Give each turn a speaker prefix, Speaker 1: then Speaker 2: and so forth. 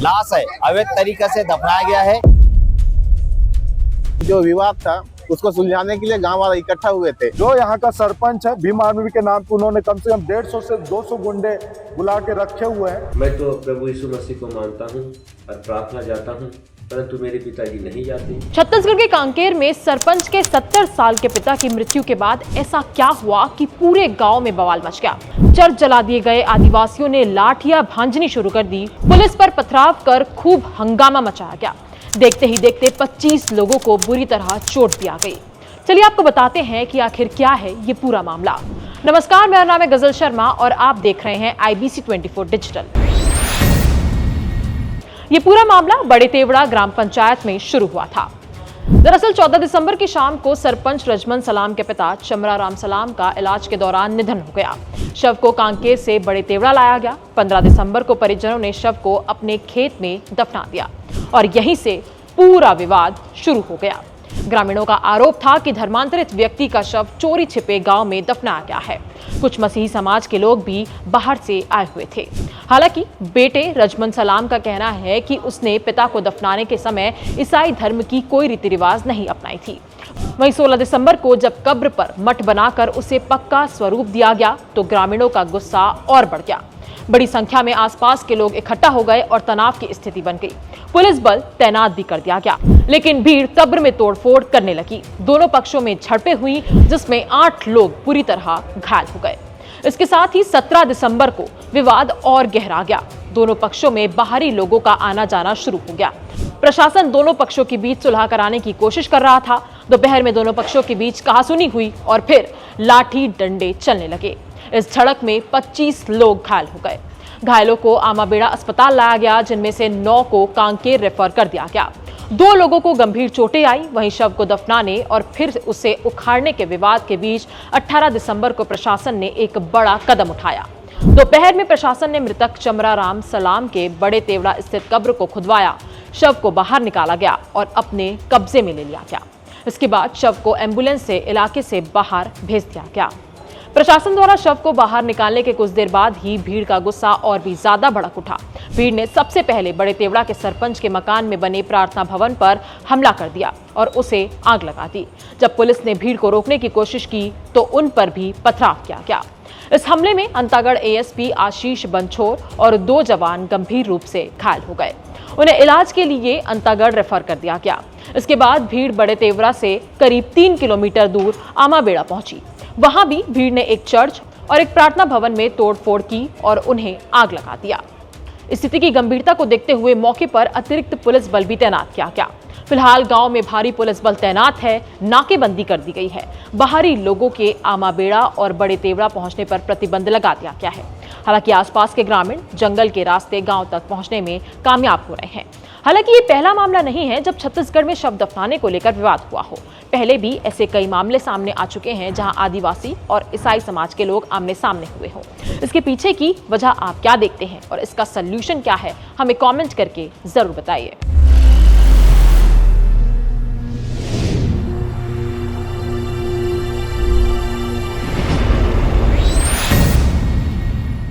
Speaker 1: लाश है अवैध तरीके से दफनाया गया है।
Speaker 2: जो विवाद था उसको सुलझाने के लिए गांव वाले इकट्ठा हुए थे।
Speaker 3: जो यहाँ का सरपंच है भीम आर्मी के नाम पे उन्होंने कम से कम 150 से 200 गुंडे बुला के रखे हुए हैं।
Speaker 4: मैं तो प्रभु यीशु मसीह को मानता हूँ और प्रार्थना जाता हूँ, परंतु मेरे पिताजी नहीं जाते।
Speaker 5: छत्तीसगढ़ के कांकेर में सरपंच के 70 साल के पिता की मृत्यु के बाद ऐसा क्या हुआ कि पूरे गांव में बवाल मच गया। चर्च जला दिए गए, आदिवासियों ने लाठियां भांजनी शुरू कर दी, पुलिस पर पथराव कर खूब हंगामा मचाया गया। देखते ही देखते 25 लोगों को बुरी तरह चोट भी आ गई। चलिए आपको बताते हैं कि आखिर क्या है ये पूरा मामला। नमस्कार, मेरा नाम है गजल शर्मा और आप देख रहे हैं IBC 24 डिजिटल। ये पूरा मामला बड़े तेवड़ा ग्राम पंचायत में शुरू हुआ था। दरअसल 14 दिसंबर की शाम को सरपंच रजमन सलाम के पिता चमरा राम सलाम का इलाज के दौरान निधन हो गया। शव को कांकेर से बड़े तेवड़ा लाया गया। 15 दिसंबर को परिजनों ने शव को अपने खेत में दफना दिया और यहीं से पूरा विवाद शुरू हो गया। ग्रामीणों का आरोप था कि धर्मांतरित व्यक्ति का शव चोरी छिपे गांव में दफनाया गया है। कुछ मसीही समाज के लोग भी बाहर से आए हुए थे। हालांकि बेटे रजमन सलाम का कहना है कि उसने पिता को दफनाने के समय ईसाई धर्म की कोई रीति रिवाज नहीं अपनाई थी। वहीं 16 दिसंबर को जब कब्र पर मठ बनाकर उसे पक्का स्वरूप दिया गया तो ग्रामीणों का गुस्सा और बढ़ गया। बड़ी संख्या में आसपास के लोग इकट्ठा हो गए और तनाव की स्थिति बन गई। पुलिस बल तैनात भी कर दिया गया, लेकिन भीड़ कब्र में तोड़फोड़ करने लगी। दोनों पक्षों में झड़पें हुई, जिसमें 8 लोग बुरी तरह घायल हो गए। इसके साथ ही 17 दिसंबर को विवाद और गहरा गया। दोनों पक्षों में बाहरी लोगों का आना जाना शुरू हो गया। प्रशासन दोनों पक्षों के बीच सुलह कराने की कोशिश कर रहा था। दोपहर में दोनों पक्षों के बीच कहासुनी हुई और फिर लाठी डंडे चलने लगे। इस झड़प में 25 लोग घायल हो गए। घायलों को आमाबेड़ा अस्पताल लाया गया, जिनमें से 9 को कांकेर रेफर कर दिया गया। 2 लोगों को गंभीर चोटें आई। वहीं शव को दफनाने और फिर उसे उखाड़ने के विवाद के बीच 18 दिसंबर को प्रशासन ने एक बड़ा कदम उठाया। दोपहर में प्रशासन ने मृतक चमरा राम सलाम के बड़े तेवड़ा स्थित कब्र को खुदवाया। शव को बाहर निकाला गया और अपने कब्जे में ले लिया गया। इसके बाद शव को एम्बुलेंस से इलाके से बाहर भेज दिया गया। प्रशासन द्वारा शव को बाहर निकालने के कुछ देर बाद ही भीड़ का गुस्सा और भी ज्यादा भड़क उठा। भीड़ ने सबसे पहले बड़े तेवड़ा के सरपंच के मकान में बने प्रार्थना भवन पर हमला कर दिया और उसे आग लगा दी। जब पुलिस ने भीड़ को रोकने की कोशिश की तो उन पर भी पथराव किया गया। इस हमले में अंतागढ़ ASP आशीष बंछोर और 2 जवान गंभीर रूप से घायल हो गए। उन्हें इलाज के लिए अंतागढ़ रेफर कर दिया गया। इसके बाद भीड़ बड़े तेवड़ा से करीब 3 किलोमीटर दूर आमाबेड़ा पहुंची। वहां भी भीड़ ने एक चर्च और एक प्रार्थना भवन में तोड़फोड़ की और उन्हें आग लगा दिया। स्थिति की गंभीरता को देखते हुए मौके पर अतिरिक्त पुलिस बल भी तैनात किया गया। फिलहाल गांव में भारी पुलिस बल तैनात है। नाकेबंदी कर दी गई है। बाहरी लोगों के आमाबेड़ा और बड़े तेवड़ा पहुंचने पर प्रतिबंध लगा दिया गया है। हालांकि आसपास के ग्रामीण जंगल के रास्ते गांव तक पहुंचने में कामयाब हो रहे हैं। हालांकि ये पहला मामला नहीं है जब छत्तीसगढ़ में शव दफनाने को लेकर विवाद हुआ हो। पहले भी ऐसे कई मामले सामने आ चुके हैं जहां आदिवासी और ईसाई समाज के लोग आमने सामने हुए हों। इसके पीछे की वजह आप क्या देखते हैं और इसका सल्यूशन क्या है, हमें कमेंट करके जरूर बताइए।